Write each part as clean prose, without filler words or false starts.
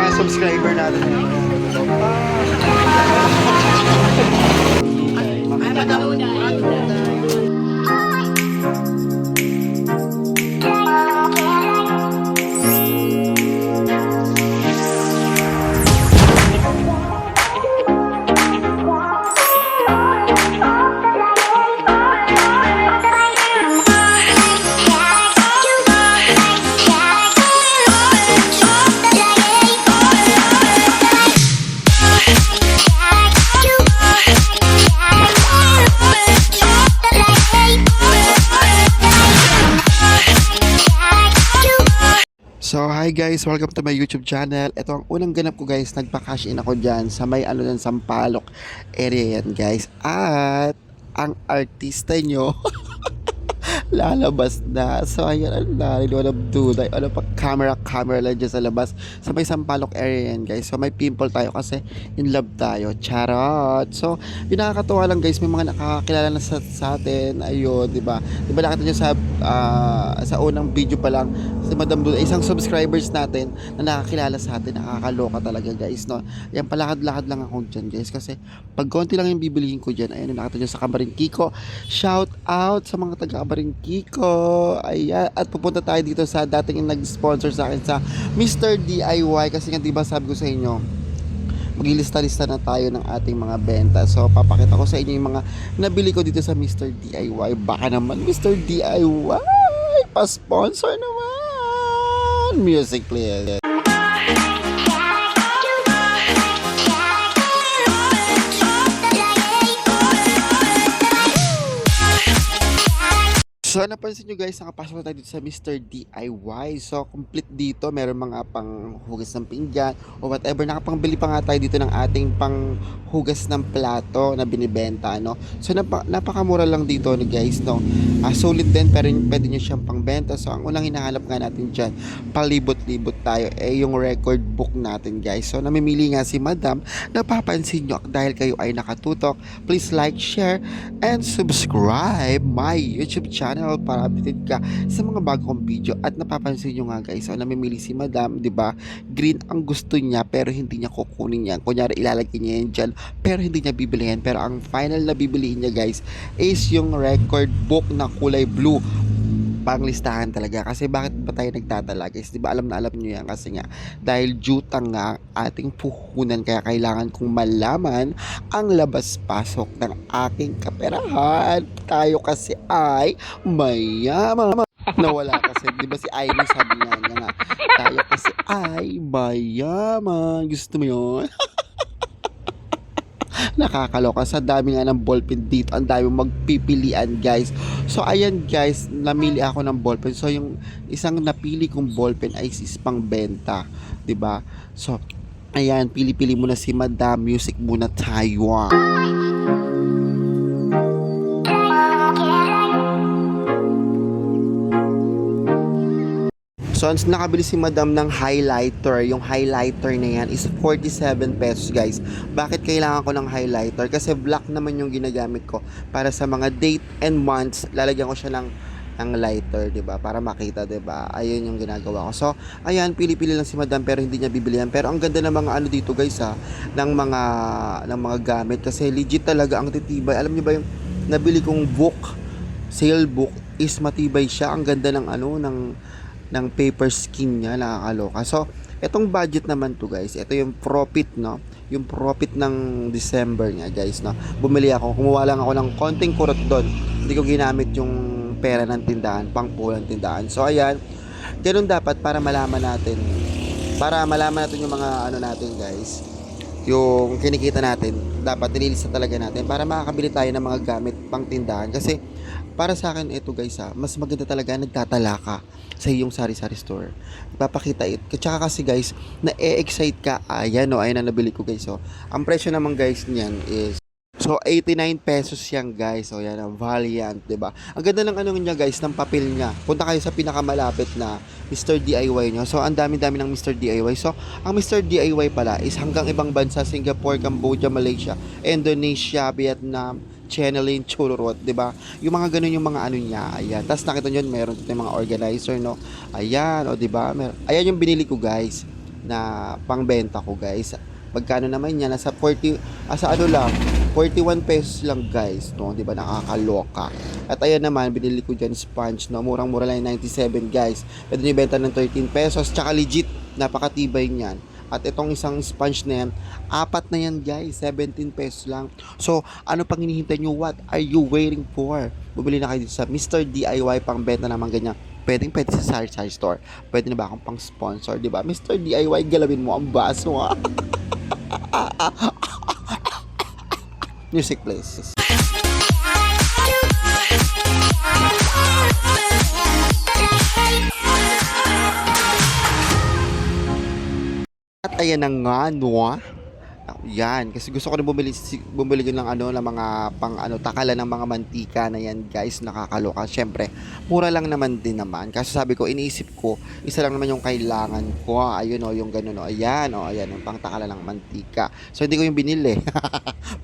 mga subscriber natin. So hi guys, welcome to my YouTube channel. Ito ang unang ganap ko guys, nagpa-cash in ako dyan sa may ng Sampaloc area yan guys. At ang artista nyo lalabas na. So ayun, ano na, liwanag duday. Ano pa, camera lang dyan sa labas. Sa may Sampaloc area yan guys. So may pimple tayo kasi in love tayo. Charot! So yung nakakatuwa lang guys, may mga nakakilala na sa atin. Ayun, diba? Diba nakita nyo sa unang video pa lang, si Madam Duday, isang subscribers natin na nakakilala sa atin. Nakakaloka talaga guys, no? Yan, palakad-lakad lang ako dyan guys. Kasi pag konti lang yung bibilihin ko dyan, ayun, nakita nyo sa Kabaring Kiko. Shout out sa mga taga-Kabaring Kiko. Ayan. At pupunta tayo dito sa dating nag-sponsor sa akin sa Mr. DIY. Kasi nga diba sabi ko sa inyo, maglilista-lista na tayo ng ating mga benta. So papakita ko sa inyo yung mga nabili ko dito sa Mr. DIY. Baka naman Mr. DIY pa-sponsor naman. Music please. So napansin nyo guys, nakapasok na tayo dito sa Mr. DIY. So complete dito, meron mga pang hugas ng pinggan o whatever. Nakapangbili pa nga tayo dito ng ating pang hugas ng plato na binibenta, no? So napakamura lang dito guys, no? Sulit din, pero pwede nyo siyang pangbenta. So ang unang hinahanap nga natin dyan, palibot-libot tayo, yung record book natin guys. So namimili nga si Madam. Napapansin nyo, dahil kayo ay nakatutok, please like, share, and subscribe my YouTube channel para updated ka sa mga bagong video. At napapansin nyo nga guys, namimili si Madam, di ba? Green ang gusto niya pero hindi niya kukunin yan. Kunyari ilalagay niya yan dyan pero hindi niya bibilihin. Pero ang final na bibilihin niya guys is yung record book na kulay blue. Panglistahan talaga. Kasi bakit ba tayo nagtatala guys? Diba alam na alam nyo yan? Kasi nga dahil jutang nga ating puhunan, kaya kailangan kong malaman ang labas-pasok ng aking kaperahan. Tayo kasi ay mayaman. Nawala kasi, di ba si Amy sabi niya nga, tayo kasi ay mayaman. Gusto mo yun? Nakakaloka, sa dami nga ng ballpen dito, ang dami magpipilian guys. So ayan guys, namili ako ng ballpen. So yung isang napili kong ballpen ay pang benta, 'di ba? So ayan, pili-pili muna si Madam, music muna tayo. So, nakabili si Madam ng highlighter. Yung highlighter na yan is 47 pesos guys. Bakit kailangan ko ng highlighter? Kasi black naman yung ginagamit ko. Para sa mga date and months, lalagyan ko siya ng lighter, 'di ba? Para makita, 'di ba? Ayun yung ginagawa ko. So, ayan, pili-pili lang si Madam pero hindi niya bibilihan. Pero ang ganda ng mga ano dito guys ng mga gamit kasi legit talaga ang titibay. Alam niyo ba yung nabili kong book, sale book is matibay siya. Ang ganda ng ng paper skin niya, nakakaloka. So, etong budget naman to guys, ito yung profit, no? Yung profit ng December niya guys, no? Bumili ako, kumuha lang ako ng konting kurot doon. Hindi ko ginamit yung pera ng tindahan, pang pulang tindahan. So, ayan, ganun dapat para malaman natin yung mga ano natin guys, yung kinikita natin, dapat nililista talaga natin para makakabili tayo ng mga gamit pang tindahan. Kasi para sa akin ito guys mas maganda talaga nagtatala ka sa iyong sari-sari store. Ipapakita it. Tsaka kasi guys, na-excite ka. Ayan ayan ang nabili ko guys. So, ang presyo naman guys niyan is 89 pesos yan guys. So yan ang Valiant, 'di ba? Ang ganda ng ano niya guys, ng papel niya. Punta kayo sa pinakamalapit na Mr. DIY nyo. So ang dami-dami ng Mr. DIY. So ang Mr. DIY pala is hanggang ibang bansa, Singapore, Cambodia, Malaysia, Indonesia, Vietnam, Channeling, Chururot, 'di ba? Yung mga ganun yung mga ano niya. Ayan. Tapos nakita niyo meron dito yung mga organizer, no. Ayan, o 'di ba? Ayan yung binili ko guys. na pangbenta ko guys. Magkano naman yan? Nasa 40, sa ano lang, 41 pesos lang guys, no? 'Di ba nakakaloka? At ayan naman, binili ko diyan sponge, no? Murang-mura lang yung 97 guys. Pwede nyo ibenta ng 13 pesos, tsaka legit, napakatibay niyan. At itong isang sponge na yan, apat na yan guys, 17 pesos lang. So, ano pang hinihintay nyo? What are you waiting for? Bumili na kayo dito sa Mr. DIY, pang benta naman ganyan. Pwede sa Sari Store. Pwede na ba akong pang sponsor, di ba? Mr. DIY, galawin mo ang baso, ha? Music please. At ayan na nga, no? Yan, kasi gusto ko rin bumili din ng ano, ng mga pang ano, takalan ng mga mantika na yan, guys, nakakaloka. Syempre, mura lang naman din naman. Kasi sabi ko, iniisip ko, isa lang naman yung kailangan ko. Ayun o, yung ganun o. Ayan o, ayan, yung pang takalan ng mantika. So, hindi ko yung binili.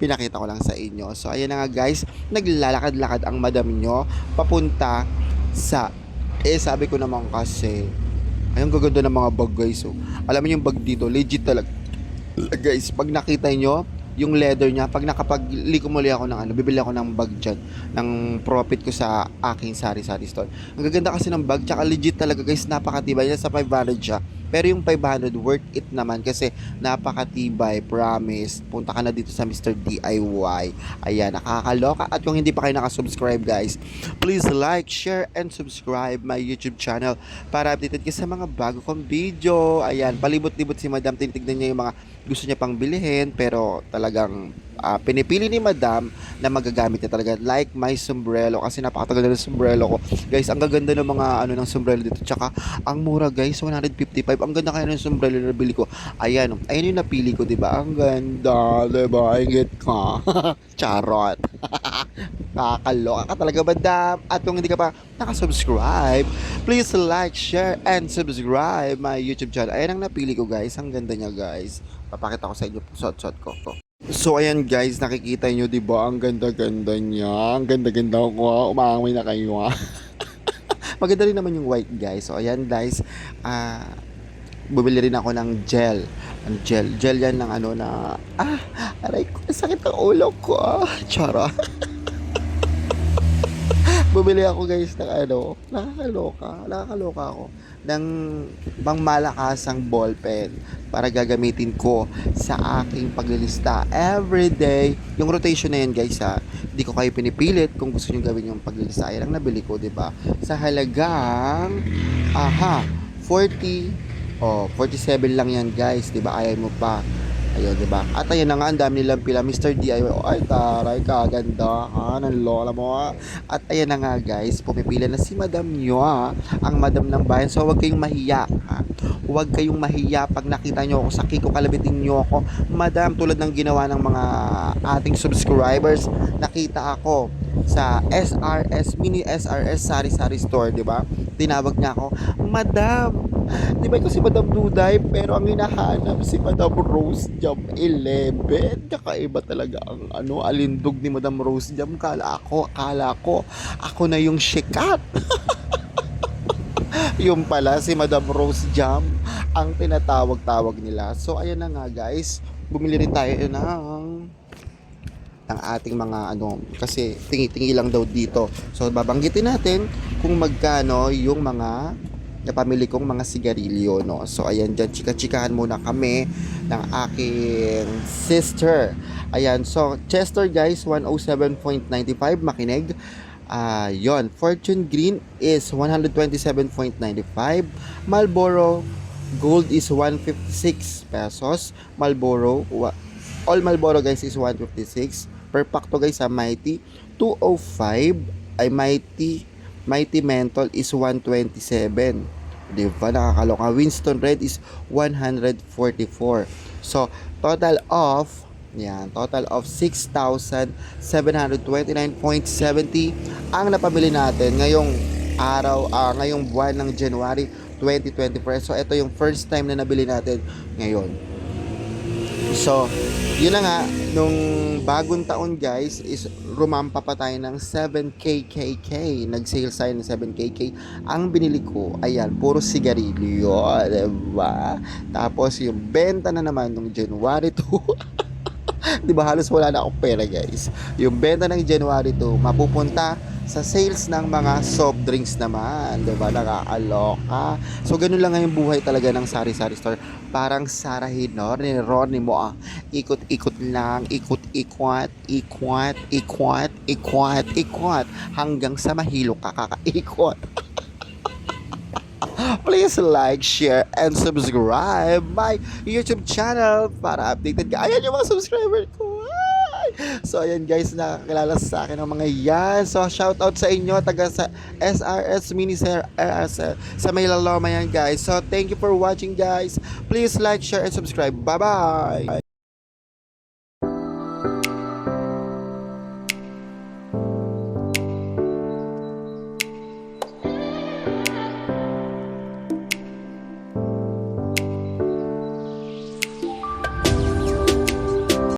Pinakita ko lang sa inyo. So, ayan na nga, guys, naglalakad-lakad ang madam nyo papunta sa, sabi ko naman kasi, ayun, gaganda ng mga bag, guys. So, alam mo yung bag dito, legit talaga. Guys, pag nakita nyo yung leather niya, pag nakapag-liko muli ako ng ano, bibili ako ng bag dyan, ng profit ko sa aking sari-sari store. Ang gaganda kasi ng bag, tsaka legit talaga guys, napakatibay niya. Sa 500 siya, pero yung 500 worth it naman kasi napakatibay, promise. Punta ka na dito sa Mr. DIY. Ayan, nakakaloka. At kung hindi pa kayo nakasubscribe guys, please like, share, and subscribe my YouTube channel para updated ka sa mga bago kong video. Ayan, palibot-libot si Madam, tinitignan niya yung mga gusto niya pang bilhin, pero talagang pinipili ni Madam na magagamit niya talaga, like my sombrero, kasi napakatagal na ng sombrero ko guys. Ang gaganda ng mga ano ng sombrero dito, tsaka ang mura guys, 155. Ang ganda kaya ng sombrero na nabili ko. Ayan, ayun yung napili ko, diba? Ang ganda, diba? Ingit ka. Charot. Nakakaloka ka talaga, Madam. At kung hindi ka pa nakasubscribe, please like, share, and subscribe my YouTube channel. Ayan ang napili ko guys. Ang ganda niya guys. Papakita ko sa inyo, suot-suot ko. So ayan guys, nakikita nyo, diba? Ang ganda-ganda niya. Ang ganda-ganda ko. Umaangoy na kayo, ha. Maganda rin naman yung white guys. So ayan guys, bumili rin ako ng gel. Ano gel yan ng ano na, aray ko, sakit ang ulo ko. Chara. Bumili ako guys ng ano, nakakaloka ako ng pangmalakasang ballpen para gagamitin ko sa aking paglilista everyday. Yung rotation na yan guys, hindi ko kayo pinipilit kung gusto nyo gawin yung paglilista. Ayan ang nabili ko, diba? Sa halagang 47 lang yan guys, diba? Ayaw mo pa. Ayun, diba? At ayun na nga, ang dami nilang pila. Mr. DIY, ay taray, kaganda ng lola mo. At ayun na nga guys, pumipila na si Madam nyo, ang Madam ng bayan. So huwag kayong mahiya, huwag kayong mahiya pag nakita nyo ako sa Kiko, kalabitin nyo ako, Madam, tulad ng ginawa ng mga ating subscribers. Nakita ako sa SRS, mini SRS Sari-Sari Store, diba? Tinawag niya ako, Madam, di ba ikaw si Madam Duday, pero ang hinahanap si Madam Rose Jam 11. Kakaiba talaga ang ano, alindog ni Madam Rose Jam. Akala ko ako na yung sikat. Yung pala si Madam Rose Jam ang tinatawag-tawag nila. So ayan na nga guys, bumili rin tayo ng ating mga ano, kasi tingi-tingi lang daw dito. So babanggitin natin kung magkano yung mga napamili kong mga sigarilyo, no? So ayan, dyan chika-chikahan muna kami ng aking sister. Ayan, so Chester guys, 107.95, makinig. Yon, Fortune Green is 127.95, Marlboro Gold is 156 pesos, Marlboro, all Marlboro guys is 156 per pack to guys. Mighty 205, ay Mighty Menthol is 127. Diba? Nakakaloka. Winston Red is 144. So, total of 6,729.70 ang napamili natin ngayong araw, ngayong buwan ng January 2024. So, ito yung first time na nabili natin ngayon. So, yun na nga, nung bagong taon guys, is rumampa pa tayo ng 7KKK. Nag-sales tayo ng 7KK. Ang binili ko, ayan, puro sigarilyo, diba? Tapos yung benta na naman nung January 2, di ba halos wala na akong pera guys. Yung benta ng January 2, mapupunta sa sales ng mga soft drinks naman, di ba? Nakakaloka. So, ganun lang nga yung buhay talaga ng sari-sari store. Parang Sarah Ronnie mo ikot-ikot lang, ikot-ikot, ikot, ikot, ikot, ikot, hanggang sa mahilo ka kakaikot. Please like, share, and subscribe my YouTube channel para updated ka. Ayan yung mga subscriber ko. Ay! So, ayan guys, nakakilala sa akin ng mga yan. So, shout out sa inyo, taga sa SRS Mini sa Maylaloma yan guys. So, thank you for watching guys. Please like, share, and subscribe. Bye-bye!